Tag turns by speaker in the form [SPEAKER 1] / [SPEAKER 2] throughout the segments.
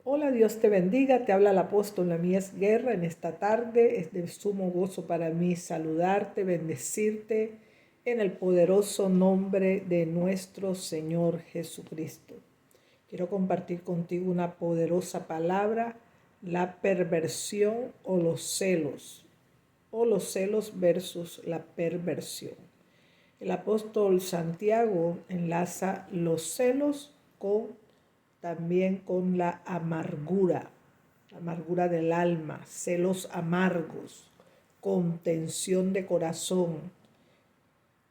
[SPEAKER 1] Hola, Dios te bendiga, te habla el apóstol Nehemías Guerra en esta tarde. Es de sumo gozo para mí saludarte, bendecirte en el poderoso nombre de nuestro Señor Jesucristo. Quiero compartir contigo una poderosa palabra, la perversión o los celos versus la perversión. El apóstol Santiago enlaza los celos también con la amargura del alma, celos amargos, contención de corazón.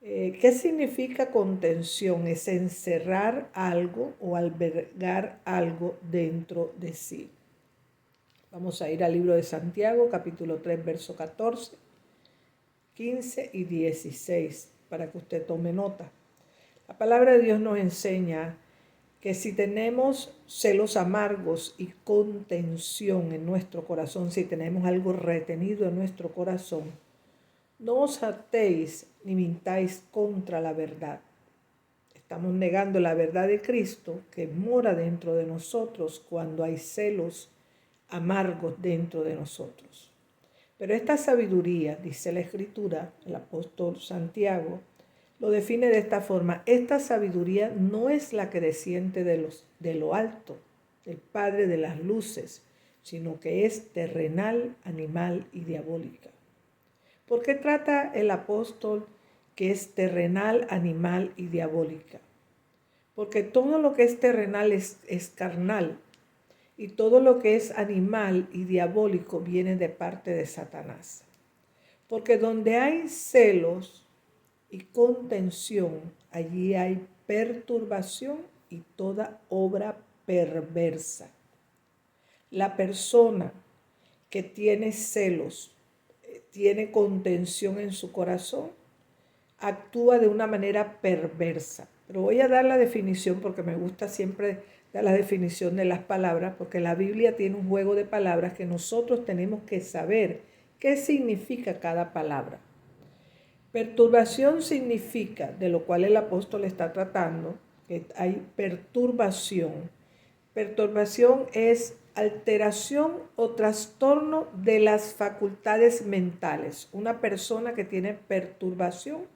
[SPEAKER 1] ¿Qué significa contención? Es encerrar algo o albergar algo dentro de sí. Vamos a ir al libro de Santiago, capítulo 3, verso 14, 15 y 16, para que usted tome nota. La palabra de Dios nos enseña que si tenemos celos amargos y contención en nuestro corazón, si tenemos algo retenido en nuestro corazón, no os hartéis ni mintáis contra la verdad. Estamos negando la verdad de Cristo que mora dentro de nosotros cuando hay celos amargos dentro de nosotros. Pero esta sabiduría, dice la Escritura, el apóstol Santiago, lo define de esta forma: esta sabiduría no es la que desciende de lo alto, del Padre de las luces, sino que es terrenal, animal y diabólica. ¿Por qué trata el apóstol que es terrenal, animal y diabólica? Porque todo lo que es terrenal es carnal, y todo lo que es animal y diabólico viene de parte de Satanás. Porque donde hay celos y contención, allí hay perturbación y toda obra perversa. La persona que tiene celos, tiene contención en su corazón, actúa de una manera perversa. Pero voy a dar la definición porque me gusta siempre dar la definición de las palabras, porque la Biblia tiene un juego de palabras que nosotros tenemos que saber qué significa cada palabra. Perturbación significa, de lo cual el apóstol está tratando, que hay perturbación. Perturbación es alteración o trastorno de las facultades mentales. Una persona que tiene perturbación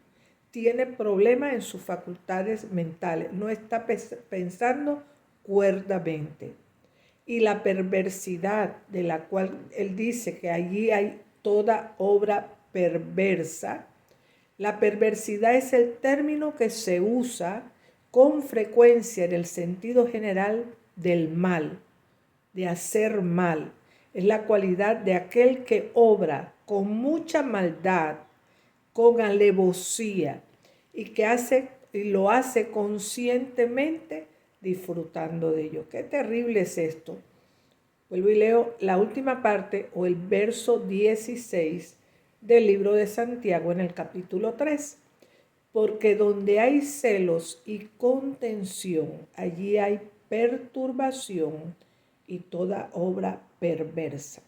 [SPEAKER 1] tiene problemas en sus facultades mentales, no está pensando cuerdamente. Y la perversidad, de la cual él dice que allí hay toda obra perversa. La perversidad es el término que se usa con frecuencia en el sentido general del mal, de hacer mal. Es la cualidad de aquel que obra con mucha maldad, con alevosía, y lo hace conscientemente, disfrutando de ello. Qué terrible es esto. Vuelvo y leo la última parte o el verso 16 del libro de Santiago en el capítulo 3. Porque donde hay celos y contención, allí hay perturbación y toda obra perversa.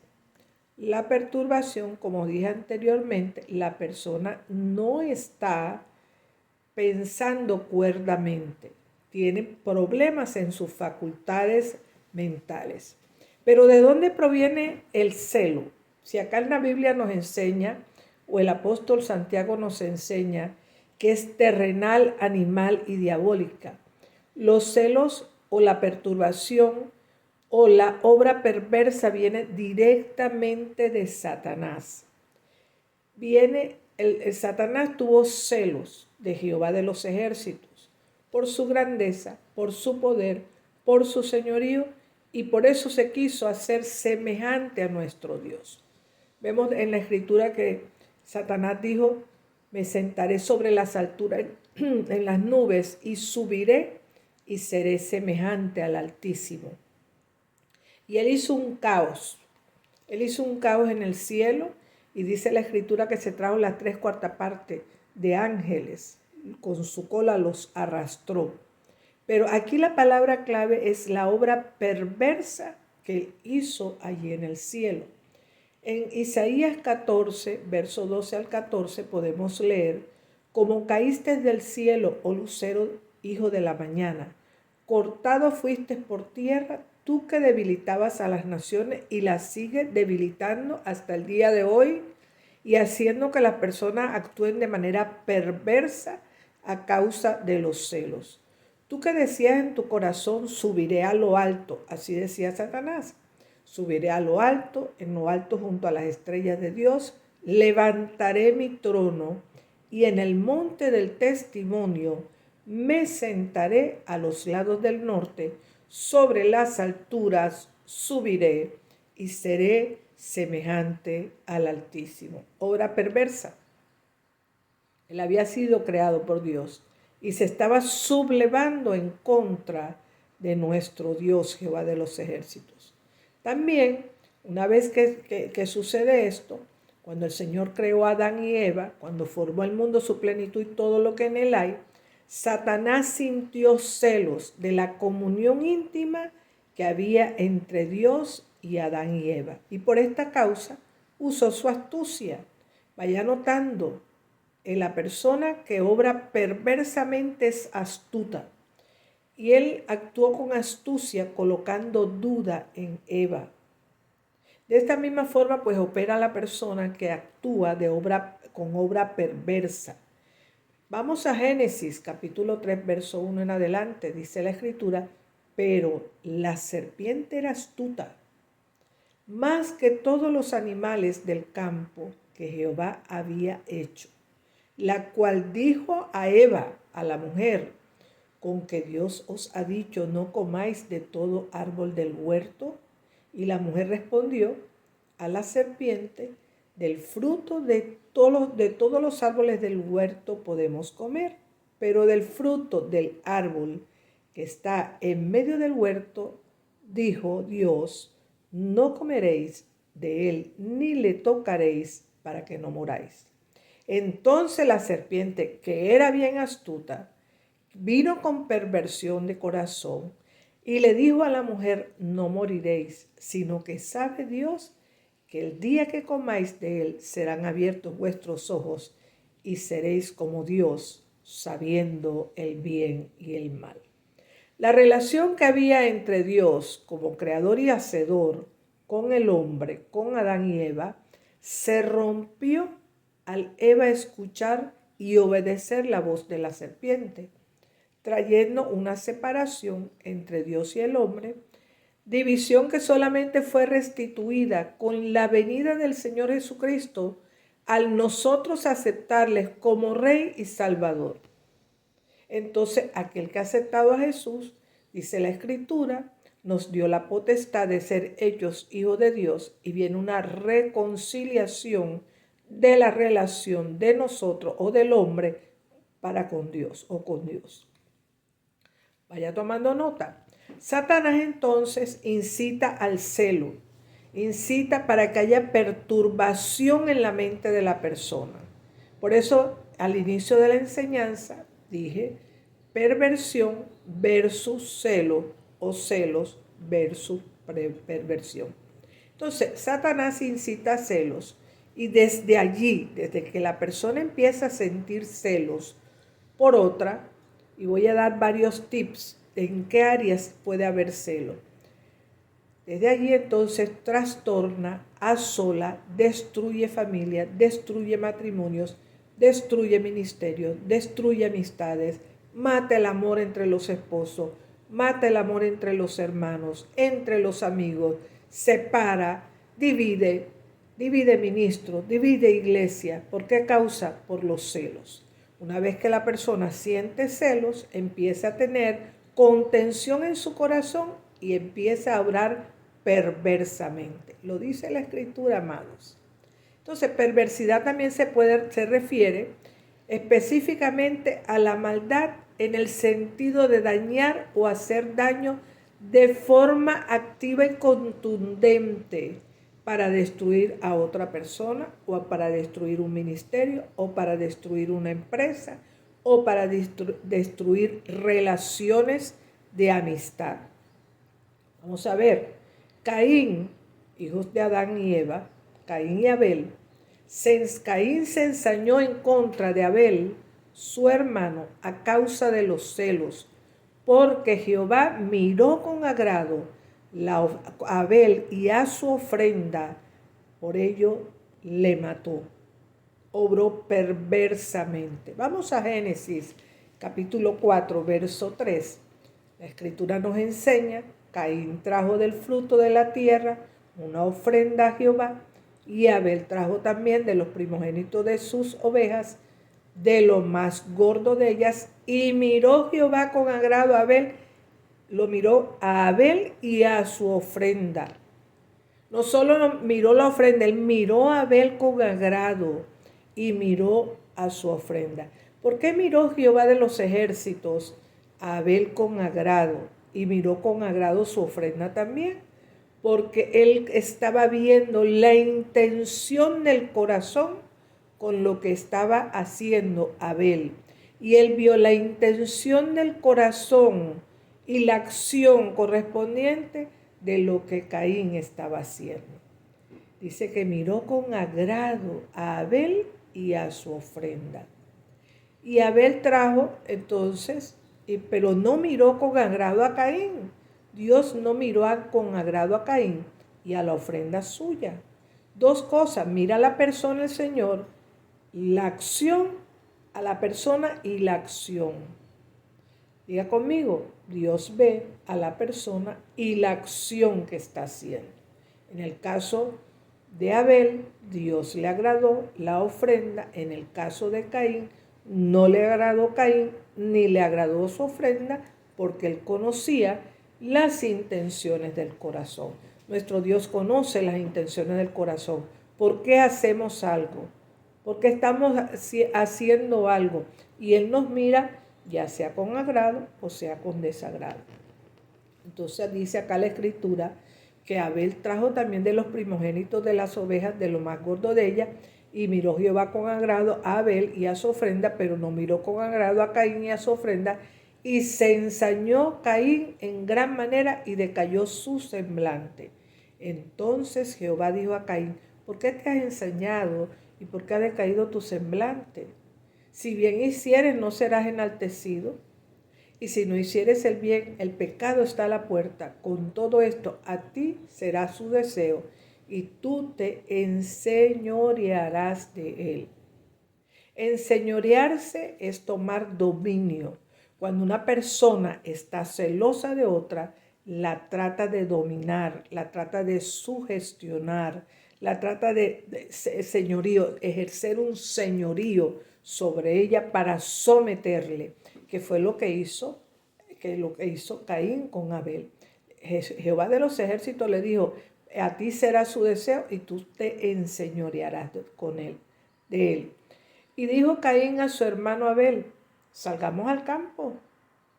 [SPEAKER 1] La perturbación, como dije anteriormente, la persona no está pensando cuerdamente, tiene problemas en sus facultades mentales. Pero ¿de dónde proviene el celo? Si acá en la Biblia nos enseña, o el apóstol Santiago nos enseña, que es terrenal, animal y diabólica. Los celos o la perturbación o la obra perversa viene directamente de Satanás. Satanás tuvo celos de Jehová de los ejércitos, por su grandeza, por su poder, por su señorío, y por eso se quiso hacer semejante a nuestro Dios. Vemos en la Escritura que Satanás dijo: me sentaré sobre las alturas, en las nubes, y subiré y seré semejante al Altísimo. Y él hizo un caos. Él hizo un caos en el cielo, y dice la Escritura que se trajo las 3/4 partes de ángeles. Con su cola los arrastró. Pero aquí la palabra clave es la obra perversa que él hizo allí en el cielo. En Isaías 14, verso 12 al 14, podemos leer: como caíste del cielo, oh lucero, hijo de la mañana, cortado fuiste por tierra, tú que debilitabas a las naciones y las sigues debilitando hasta el día de hoy y haciendo que las personas actúen de manera perversa a causa de los celos. Tú que decías en tu corazón, subiré a lo alto, así decía Satanás, subiré a lo alto junto a las estrellas de Dios, levantaré mi trono y en el monte del testimonio me sentaré a los lados del norte, sobre las alturas subiré y seré semejante al Altísimo. Obra perversa. Él había sido creado por Dios y se estaba sublevando en contra de nuestro Dios, Jehová de los ejércitos. También, una vez que sucede esto, cuando el Señor creó a Adán y Eva, cuando formó el mundo, su plenitud y todo lo que en él hay, Satanás sintió celos de la comunión íntima que había entre Dios y Adán y Eva. Y por esta causa usó su astucia. Vaya notando, la persona que obra perversamente es astuta. Y él actuó con astucia colocando duda en Eva. De esta misma forma, pues opera la persona que actúa con obra perversa. Vamos a Génesis capítulo 3, verso 1 en adelante. Dice la escritura, pero la serpiente era astuta, más que todos los animales del campo que Jehová había hecho, la cual dijo a Eva, a la mujer, con que Dios os ha dicho, no comáis de todo árbol del huerto. Y la mujer respondió a la serpiente, del fruto de todos los árboles del huerto podemos comer, pero del fruto del árbol que está en medio del huerto, dijo Dios, no comeréis de él, ni le tocaréis para que no muráis. Entonces la serpiente, que era bien astuta, vino con perversión de corazón y le dijo a la mujer, no moriréis, sino que sabe Dios que el día que comáis de él serán abiertos vuestros ojos y seréis como Dios, sabiendo el bien y el mal. La relación que había entre Dios como creador y hacedor con el hombre, con Adán y Eva, se rompió al Eva escuchar y obedecer la voz de la serpiente, trayendo una separación entre Dios y el hombre, división que solamente fue restituida con la venida del Señor Jesucristo al nosotros aceptarles como Rey y Salvador. Entonces, aquel que ha aceptado a Jesús, dice la Escritura, nos dio la potestad de ser hechos hijos de Dios y viene una reconciliación de la relación de nosotros o del hombre para con Dios o con Dios. Vaya tomando nota. Satanás entonces incita al celo, incita para que haya perturbación en la mente de la persona. Por eso, al inicio de la enseñanza, dije perversión versus celo o celos versus perversión. Entonces, Satanás incita a celos y desde allí, desde que la persona empieza a sentir celos por otra, y voy a dar varios tips de en qué áreas puede haber celo. Desde allí entonces trastorna, asola, destruye familia, destruye matrimonios, destruye ministerios, destruye amistades, mata el amor entre los esposos, mata el amor entre los hermanos, entre los amigos, separa, divide ministros, divide iglesia. ¿Por qué causa? Por los celos. Una vez que la persona siente celos, empieza a tener contención en su corazón y empieza a obrar perversamente. Lo dice la Escritura, amados. Entonces, perversidad también se refiere específicamente a la maldad en el sentido de dañar o hacer daño de forma activa y contundente para destruir a otra persona o para destruir un ministerio o para destruir una empresa o para destruir relaciones de amistad. Vamos a ver, Caín, hijos de Adán y Eva, Caín y Abel, Caín se ensañó en contra de Abel, su hermano, a causa de los celos, porque Jehová miró con agrado a Abel y a su ofrenda, por ello le mató. Obró perversamente. Vamos a Génesis, capítulo 4, verso 3. La escritura nos enseña: Caín trajo del fruto de la tierra una ofrenda a Jehová, y Abel trajo también de los primogénitos de sus ovejas, de lo más gordo de ellas, y miró Jehová con agrado a Abel, lo miró a Abel y a su ofrenda. No solo miró la ofrenda, él miró a Abel con agrado y miró a su ofrenda. ¿Por qué miró Jehová de los ejércitos a Abel con agrado y miró con agrado su ofrenda también? Porque él estaba viendo la intención del corazón con lo que estaba haciendo Abel. Y él vio la intención del corazón y la acción correspondiente de lo que Caín estaba haciendo. Dice que miró con agrado a Abel y a su ofrenda. Y Abel trajo entonces, pero no miró con agrado a Caín. Dios no miró con agrado a Caín y a la ofrenda suya. Dos cosas: mira a la persona el Señor, la acción a la persona y la acción. Diga conmigo: Dios ve a la persona y la acción que está haciendo. En el caso de Abel, Dios le agradó la ofrenda. En el caso de Caín, no le agradó Caín ni le agradó su ofrenda, porque él conocía las intenciones del corazón. Nuestro Dios conoce las intenciones del corazón. ¿Por qué hacemos algo? Porque estamos haciendo algo y Él nos mira, ya sea con agrado o sea con desagrado. Entonces dice acá la escritura que Abel trajo también de los primogénitos de las ovejas, de lo más gordo de ellas, y miró Jehová con agrado a Abel y a su ofrenda, pero no miró con agrado a Caín y a su ofrenda, y se ensañó Caín en gran manera y decayó su semblante. Entonces Jehová dijo a Caín: ¿por qué te has ensañado y por qué ha decaído tu semblante? Si bien hicieres, no serás enaltecido. Y si no hicieres el bien, el pecado está a la puerta. Con todo esto, a ti será su deseo, y tú te enseñorearás de él. Enseñorearse es tomar dominio. Cuando una persona está celosa de otra, la trata de dominar, la trata de sugestionar, la trata de señorío, ejercer un señorío sobre ella para someterle, que fue lo que hizo Caín con Abel. Jehová de los ejércitos le dijo: a ti será su deseo y tú te enseñorearás de él. Y dijo Caín a su hermano Abel: salgamos al campo.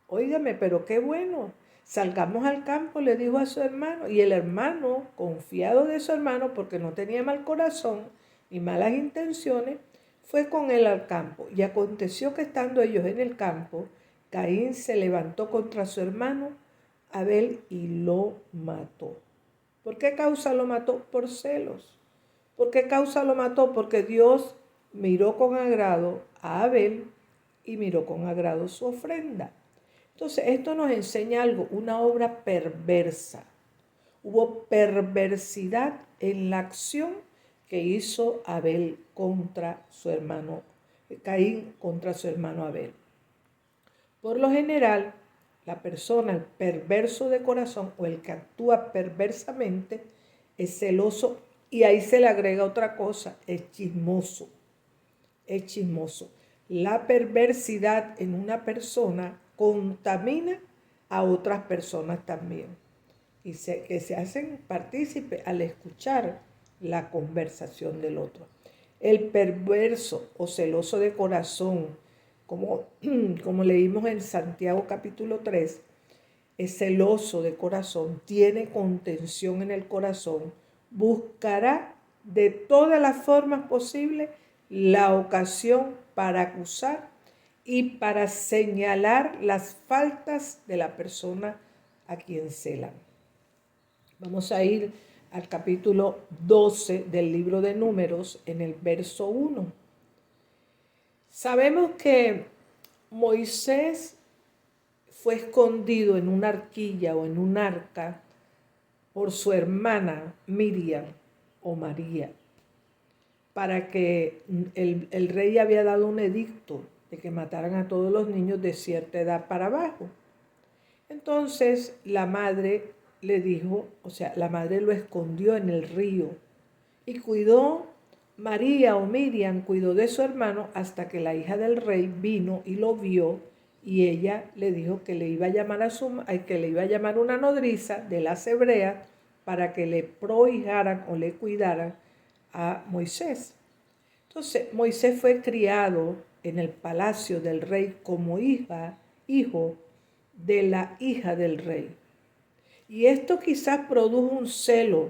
[SPEAKER 1] Óigame, pero qué bueno. Salgamos al campo, le dijo a su hermano. Y el hermano, confiado de su hermano, porque no tenía mal corazón ni malas intenciones, fue con él al campo. Y aconteció que estando ellos en el campo, Caín se levantó contra su hermano Abel y lo mató. ¿Por qué causa lo mató? Por celos. ¿Por qué causa lo mató? Porque Dios miró con agrado a Abel y miró con agrado su ofrenda. Entonces, esto nos enseña algo, una obra perversa. Hubo perversidad en la acción que hizo Abel contra su hermano, Caín contra su hermano Abel. Por lo general, la persona, el perverso de corazón o el que actúa perversamente, es celoso, y ahí se le agrega otra cosa: es chismoso. Es chismoso. La perversidad en una persona contamina a otras personas también, y que se hacen partícipes al escuchar la conversación del otro. El perverso o celoso de corazón, como leímos en Santiago capítulo 3, es celoso de corazón, tiene contención en el corazón, buscará de todas las formas posibles la ocasión para acusar y para señalar las faltas de la persona a quien celan. Vamos a ir al capítulo 12 del libro de Números, en el verso 1. Sabemos que Moisés fue escondido en una arquilla o en un arca por su hermana Miriam o María, para que el rey había dado un edicto de que mataran a todos los niños de cierta edad para abajo. Entonces la madre le dijo, o sea, la madre lo escondió en el río y cuidó, María o Miriam cuidó de su hermano hasta que la hija del rey vino y lo vio, y ella le dijo que le iba a llamar que le iba a llamar una nodriza de las hebreas para que le prohijaran o le cuidaran a Moisés. Entonces Moisés fue criado en el palacio del rey como hijo de la hija del rey. Y esto quizás produjo un celo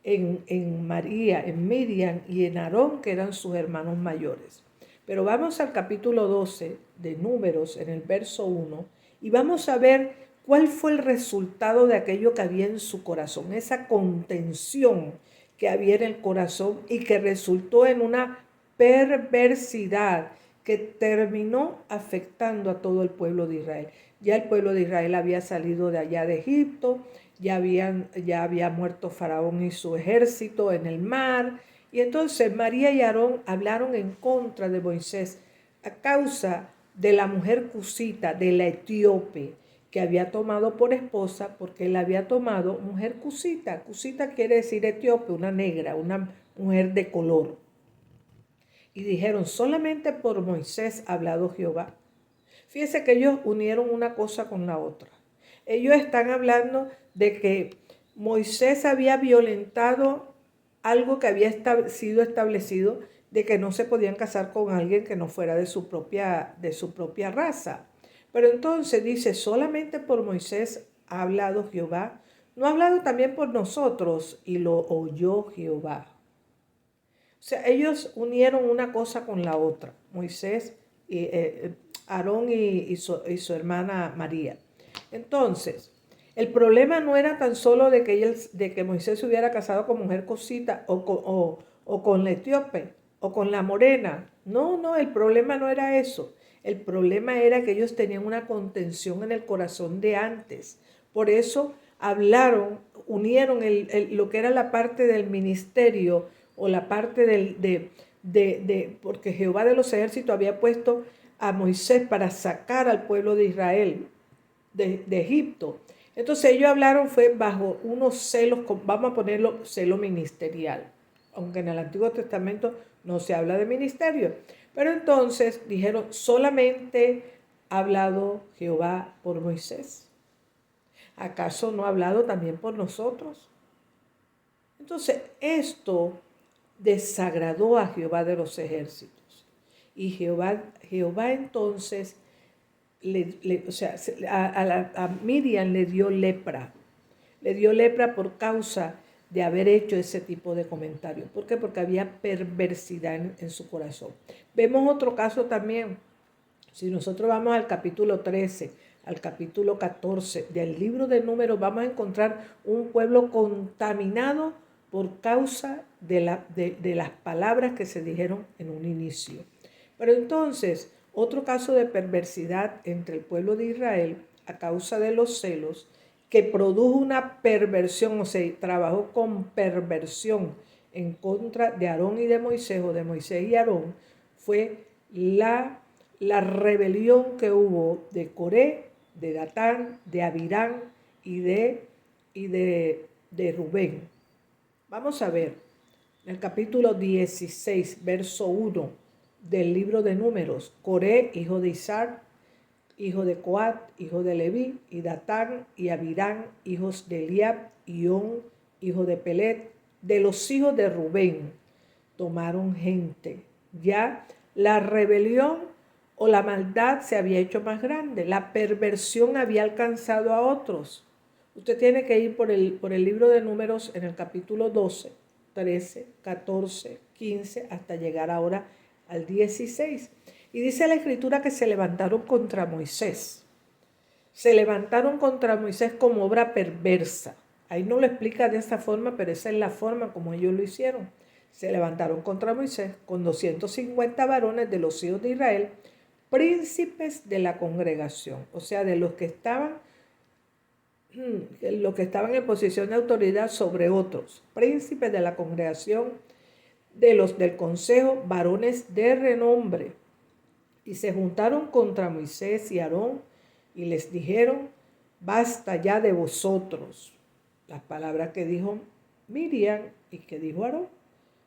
[SPEAKER 1] en María, en Miriam y en Aarón, que eran sus hermanos mayores. Pero vamos al capítulo 12 de Números, en el verso 1, y vamos a ver cuál fue el resultado de aquello que había en su corazón, esa contención que había en el corazón y que resultó en una perversidad que terminó afectando a todo el pueblo de Israel. Ya el pueblo de Israel había salido de allá de Egipto, ya había muerto Faraón y su ejército en el mar, y entonces María y Aarón hablaron en contra de Moisés a causa de la mujer cusita, de la etíope, que había tomado por esposa, porque él había tomado mujer cusita. Cusita quiere decir etíope, una negra, una mujer de color. Y dijeron, solamente por Moisés ha hablado Jehová. Fíjense que ellos unieron una cosa con la otra. Ellos están hablando de que Moisés había violentado algo que había sido establecido, de que no se podían casar con alguien que no fuera de su propia raza. Pero entonces dice, solamente por Moisés ha hablado Jehová. ¿No ha hablado también por nosotros? Y lo oyó Jehová. O sea, ellos unieron una cosa con la otra. Moisés, Aarón y su hermana María. Entonces, el problema no era tan solo de que Moisés se hubiera casado con mujer cosita o con la etíope o con la morena. No, el problema no era eso. El problema era que ellos tenían una contención en el corazón de antes. Por eso hablaron, unieron lo que era la parte del ministerio o la parte porque Jehová de los ejércitos había puesto a Moisés para sacar al pueblo de Israel de Egipto. Entonces ellos hablaron fue bajo unos celos, vamos a ponerlo celo ministerial, aunque en el Antiguo Testamento no se habla de ministerio. Pero entonces dijeron, solamente ha hablado Jehová por Moisés. ¿Acaso no ha hablado también por nosotros? Entonces esto desagradó a Jehová de los ejércitos. Y Jehová entonces, a Miriam le dio lepra. Le dio lepra por causa de haber hecho ese tipo de comentarios. ¿Por qué? Porque había perversidad en su corazón. Vemos otro caso también. Si nosotros vamos al capítulo 13, al capítulo 14 del libro de Números, vamos a encontrar un pueblo contaminado por causa de las palabras que se dijeron en un inicio. Pero entonces, otro caso de perversidad entre el pueblo de Israel a causa de los celos, que produjo una perversión, o sea, trabajó con perversión en contra de Aarón y de Moisés, o de Moisés y Aarón, fue la rebelión que hubo de Coré, de Datán, de Abirán y de Rubén. Vamos a ver, en el capítulo 16, verso 1 del libro de Números, Coré, hijo de Izar, hijo de Coat, hijo de Leví, y Datán y Abirán, hijos de Eliab, y On, hijo de Pelet, de los hijos de Rubén, tomaron gente. Ya la rebelión o la maldad se había hecho más grande, la perversión había alcanzado a otros. Usted tiene que ir por el libro de Números en el capítulo 12, 13, 14, 15, hasta llegar ahora al 16. Y dice la Escritura que se levantaron contra Moisés. Se levantaron contra Moisés como obra perversa. Ahí no lo explica de esa forma, pero esa es la forma como ellos lo hicieron. Se levantaron contra Moisés con 250 varones de los hijos de Israel príncipes de la congregación, o sea, de los que estaban en posición de autoridad sobre otros, príncipes de la congregación, de los del consejo, varones de renombre. Y se juntaron contra Moisés y Aarón y les dijeron: basta ya de vosotros. Las palabras que dijo Miriam y que dijo Aarón: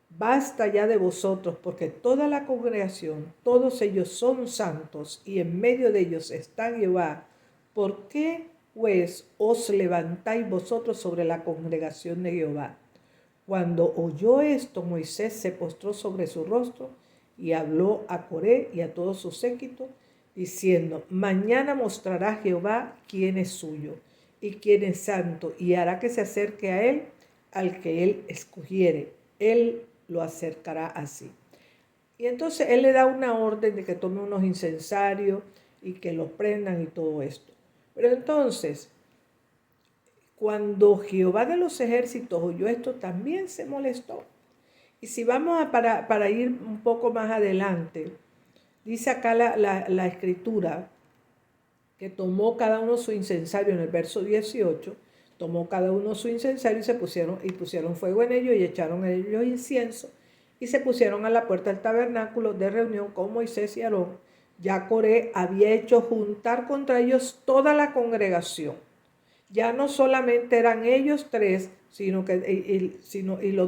[SPEAKER 1] basta ya de vosotros, porque toda la congregación, todos ellos son santos, y en medio de ellos está Jehová. ¿Por qué pues os levantáis vosotros sobre la congregación de Jehová? Cuando oyó esto, Moisés se postró sobre su rostro y habló a Coré y a todo su séquito, diciendo: mañana mostrará Jehová quién es suyo y quién es santo, y hará que se acerque a él al que él escogiere. Él lo acercará así. Y entonces él le da una orden de que tome unos incensarios y que los prendan y todo esto. Pero entonces, cuando Jehová de los ejércitos oyó esto, también se molestó. Y si vamos para ir un poco más adelante, dice acá la escritura que tomó cada uno su incensario en el verso 18, tomó cada uno su incensario y pusieron fuego en ellos y echaron en ellos incienso y se pusieron a la puerta del tabernáculo de reunión con Moisés y Aarón. Ya Coré había hecho juntar contra ellos toda la congregación. Ya no solamente eran ellos tres, y los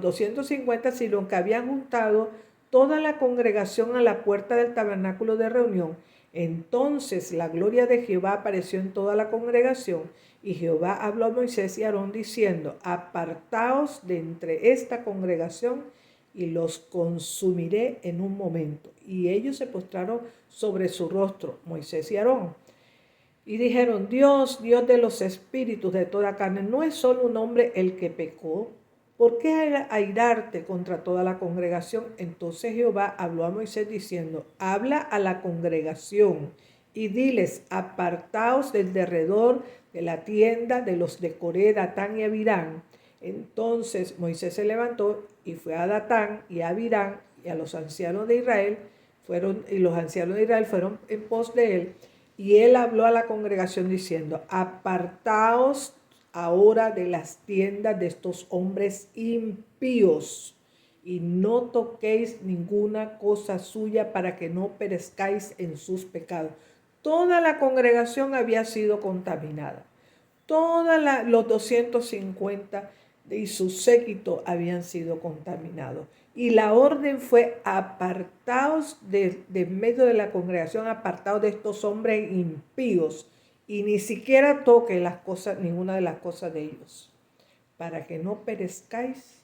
[SPEAKER 1] 250, sino que habían juntado toda la congregación a la puerta del tabernáculo de reunión. Entonces la gloria de Jehová apareció en toda la congregación, y Jehová habló a Moisés y a Aarón diciendo: apartaos de entre esta congregación y los consumiré en un momento. Y ellos se postraron sobre su rostro, Moisés y Aarón. Y dijeron: Dios, Dios de los espíritus de toda carne, ¿no es solo un hombre el que pecó? ¿Por qué airarte contra toda la congregación? Entonces Jehová habló a Moisés diciendo: habla a la congregación y diles: apartaos del derredor de la tienda de los de Coré, Datán y Abirán. Entonces Moisés se levantó y fue a Datán y a Abirán y a los ancianos de Israel, los ancianos de Israel fueron en pos de él. Y él habló a la congregación diciendo: apartaos ahora de las tiendas de estos hombres impíos, y no toquéis ninguna cosa suya, para que no perezcáis en sus pecados. Toda la congregación había sido contaminada. Los 250 y su séquito habían sido contaminados. Y la orden fue: apartaos de medio de la congregación, apartaos de estos hombres impíos, y ni siquiera toque ninguna de las cosas de ellos, para que no perezcáis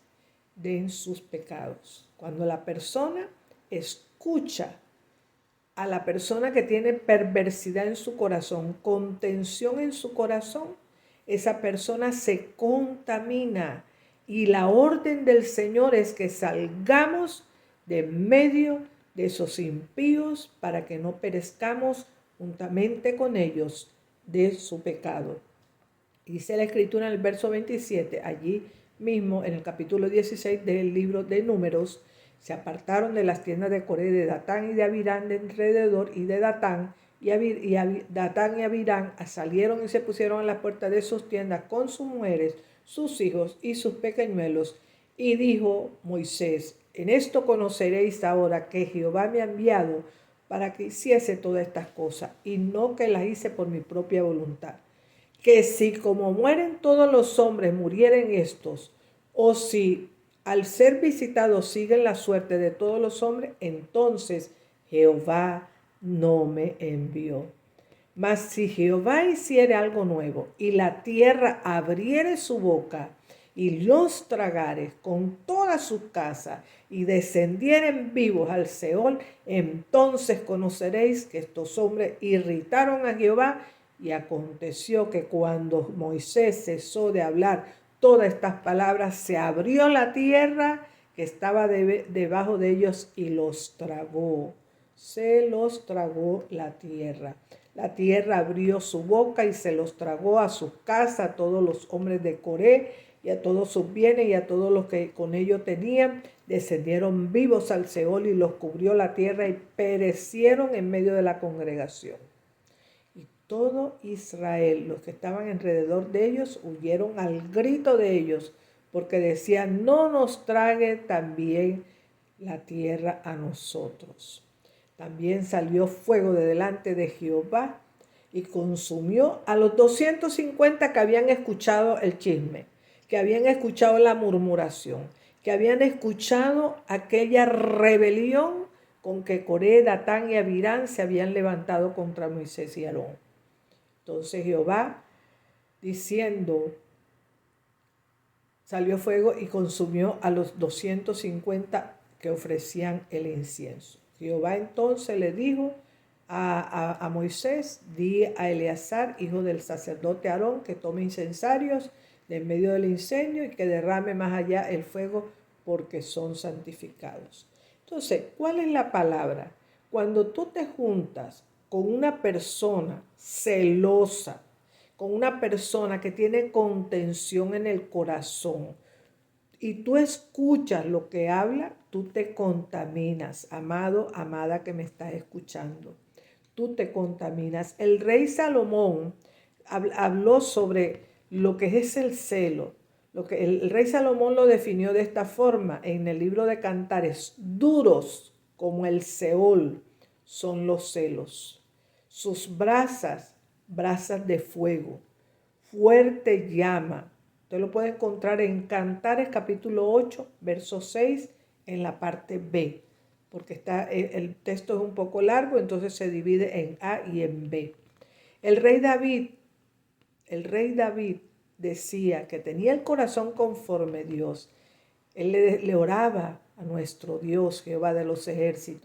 [SPEAKER 1] en sus pecados. Cuando la persona escucha a la persona que tiene perversidad en su corazón, contención en su corazón, esa persona se contamina. Y la orden del Señor es que salgamos de medio de esos impíos para que no perezcamos juntamente con ellos de su pecado. Dice la escritura en el verso 27, allí mismo en el capítulo 16 del libro de Números: se apartaron de las tiendas de Coré, de Datán y de Abirán de alrededor, y de Datán Datán y Abirán salieron y se pusieron a la puerta de sus tiendas con sus mujeres, sus hijos y sus pequeñuelos. Y dijo Moisés: en esto conoceréis ahora que Jehová me ha enviado para que hiciese todas estas cosas, y no que las hice por mi propia voluntad. Que si como mueren todos los hombres murieren estos, o si al ser visitados siguen la suerte de todos los hombres, entonces Jehová no me envió. Mas si Jehová hiciere algo nuevo, y la tierra abriere su boca, y los tragare con toda su casa, y descendieren vivos al Seol, entonces conoceréis que estos hombres irritaron a Jehová. Y aconteció que cuando Moisés cesó de hablar todas estas palabras, se abrió la tierra que estaba debajo de ellos y los tragó. Se los tragó la tierra.
[SPEAKER 2] La tierra abrió su boca y se los tragó a sus casas, a todos los hombres de Coré y a todos sus bienes y a todos los que con ellos tenían. Descendieron vivos al Seol y los cubrió la tierra y perecieron en medio de la congregación. Y todo Israel, los que estaban alrededor de ellos, huyeron al grito de ellos, porque decían, no nos trague también la tierra a nosotros. También salió fuego de delante de Jehová y consumió a los 250 que habían escuchado el chisme, que habían escuchado la murmuración, que habían escuchado aquella rebelión con que Coré, Datán y Abirán se habían levantado contra Moisés y Aarón. Entonces Jehová, diciendo, salió fuego y consumió a los 250 que ofrecían el incienso. Jehová entonces le dijo a Moisés, di a Eleazar, hijo del sacerdote Aarón, que tome incensarios de en medio del incendio y que derrame más allá el fuego, porque son santificados. Entonces, ¿cuál es la palabra? Cuando tú te juntas con una persona celosa, con una persona que tiene contención en el corazón, y tú escuchas lo que habla, tú te contaminas, amado, amada que me estás escuchando. Tú te contaminas. El rey Salomón habló sobre lo que es el celo. Lo que el rey Salomón lo definió de esta forma en el libro de Cantares: duros como el Seol son los celos. Sus brasas, brasas de fuego, fuerte llama. Usted lo puede encontrar en Cantares capítulo 8, verso 6, en la parte B, porque el texto es un poco largo, entonces se divide en A y en B. El rey David decía que tenía el corazón conforme a Dios. Él le oraba a nuestro Dios, Jehová de los ejércitos.